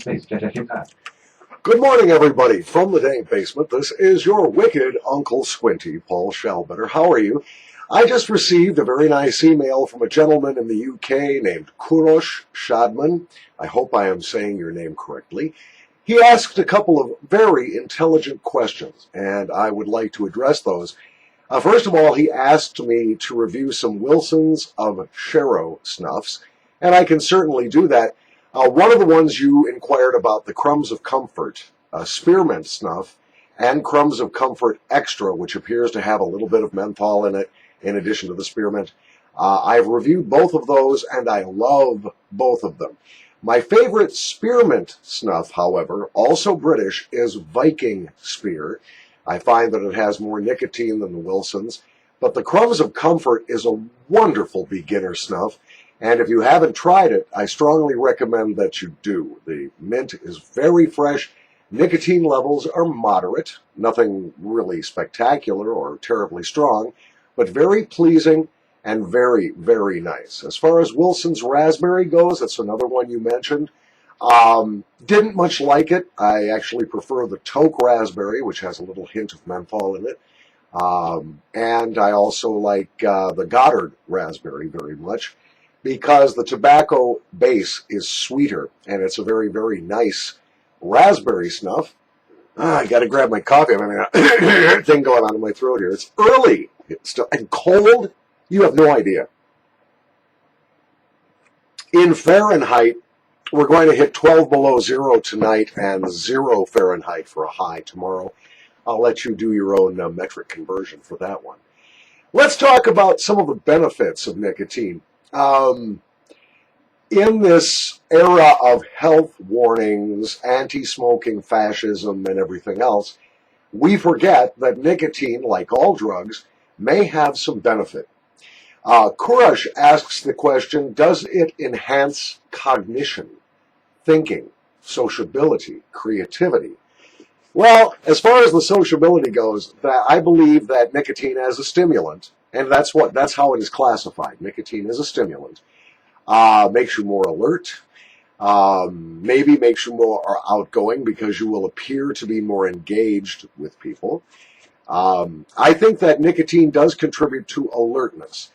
Good morning, everybody. From the dank basement, this is your wicked Uncle Squinty, Paul Shalbetter. How are you? I just received a very nice email from a gentleman in the UK named Kurosh Shadman. I hope I am saying your name correctly. He asked a couple of very intelligent questions, and I would like to address those. First of all, he asked me to review some Wilson's of Sharrow snuffs, and I can certainly do that. One of the ones you inquired about, the Crumbs of Comfort, spearmint snuff, and Crumbs of Comfort Extra, which appears to have a little bit of menthol in it, in addition to the spearmint. I've reviewed both of those, and I love both of them. My favorite spearmint snuff, however, also British, is Viking Spear. I find that it has more nicotine than the Wilson's, but the Crumbs of Comfort is a wonderful beginner snuff. And if you haven't tried it, I strongly recommend that you do. The mint is very fresh. Nicotine levels are moderate, nothing really spectacular or terribly strong, but very pleasing and very, very nice. As far as Wilson's Raspberry goes, that's another one you mentioned. Didn't much like it. I actually prefer the Toke Raspberry, which has a little hint of menthol in it. And I also like the Goddard Raspberry very much, because the tobacco base is sweeter, and it's a very, very nice raspberry snuff. I got to grab my coffee. I'm having a thing going on in my throat here. It's early. It's still and cold. You have no idea. In Fahrenheit, we're going to hit 12 below zero tonight and 0 Fahrenheit for a high tomorrow. I'll let you do your own metric conversion for that one. Let's talk about some of the benefits of nicotine. In this era of health warnings, anti-smoking fascism, and everything else, we forget that nicotine, like all drugs, may have some benefit. Kurosh asks the question, does it enhance cognition, thinking, sociability, creativity? Well, as far as the sociability goes, I believe that nicotine as a stimulant, and that's how it is classified. Nicotine is a stimulant. Makes you more alert. Maybe makes you more outgoing because you will appear to be more engaged with people. I think that nicotine does contribute to alertness.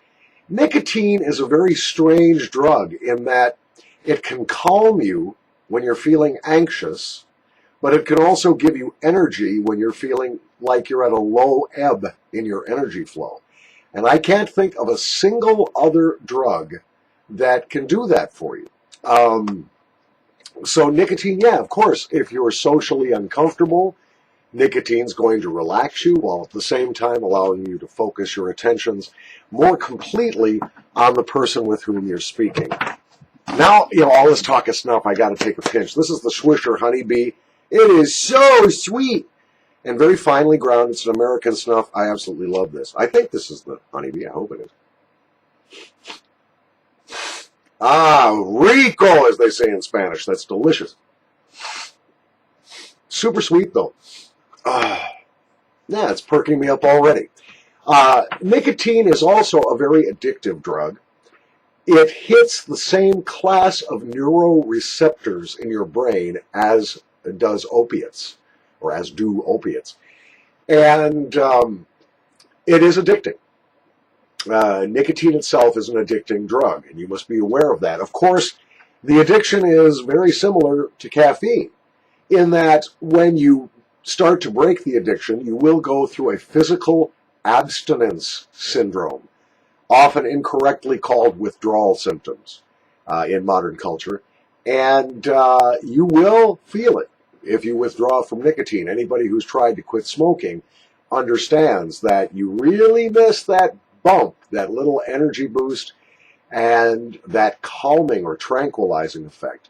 Nicotine is a very strange drug in that it can calm you when you're feeling anxious, but it can also give you energy when you're feeling like you're at a low ebb in your energy flow. And I can't think of a single other drug that can do that for you. So nicotine, yeah, of course, if you're socially uncomfortable, nicotine's going to relax you while at the same time allowing you to focus your attentions more completely on the person with whom you're speaking. Now, all this talk of snuff, I got to take a pinch. This is the Swisher Honeybee. It is so sweet and very finely ground. It's an American snuff. I absolutely love this. I think this is the Honeybee. I hope it is. Rico, as they say in Spanish. That's delicious. Super sweet, though. Yeah, it's perking me up already. Nicotine is also a very addictive drug. It hits the same class of neuroreceptors in your brain as does opiates, or as do opiates. And it is addicting. Nicotine itself is an addicting drug, and you must be aware of that. Of course, the addiction is very similar to caffeine, in that when you start to break the addiction, you will go through a physical abstinence syndrome, often incorrectly called withdrawal symptoms in modern culture, and you will feel it if you withdraw from nicotine. Anybody who's tried to quit smoking understands that you really miss that bump, that little energy boost, and that calming or tranquilizing effect.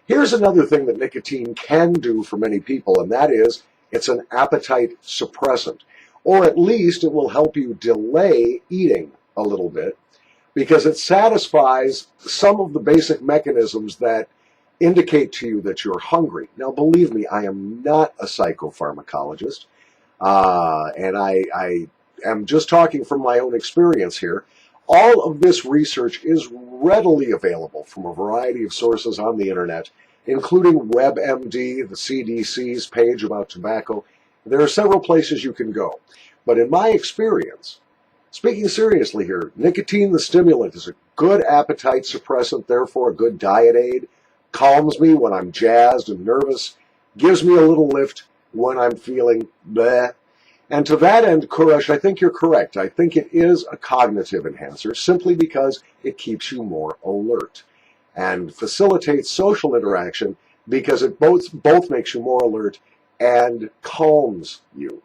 Here's another thing that nicotine can do for many people, and that is it's an appetite suppressant, or at least it will help you delay eating a little bit because it satisfies some of the basic mechanisms that indicate to you that you're hungry. Now, believe me, I am not a psychopharmacologist, and I am just talking from my own experience here. All of this research is readily available from a variety of sources on the internet, including WebMD, the CDC's page about tobacco. There are several places you can go. But in my experience, speaking seriously here, nicotine, the stimulant, is a good appetite suppressant, therefore a good diet aid, calms me when I'm jazzed and nervous, gives me a little lift when I'm feeling bleh. And to that end, Kurosh, I think you're correct. I think it is a cognitive enhancer simply because it keeps you more alert and facilitates social interaction because it both makes you more alert and calms you.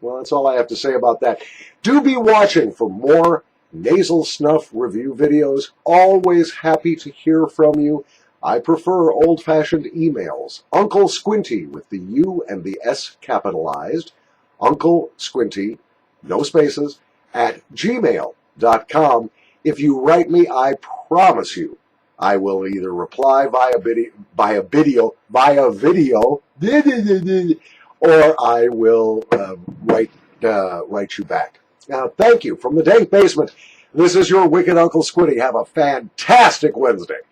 Well, that's all I have to say about that. Do be watching for more nasal snuff review videos. Always happy to hear from you. I prefer old-fashioned emails. Uncle Squinty with the U and the S capitalized. Uncle Squinty, no spaces, at gmail.com. If you write me, I promise you, I will either reply via video, or I will write you back. Now, thank you from the dank basement. This is your wicked Uncle Squinty. Have a fantastic Wednesday.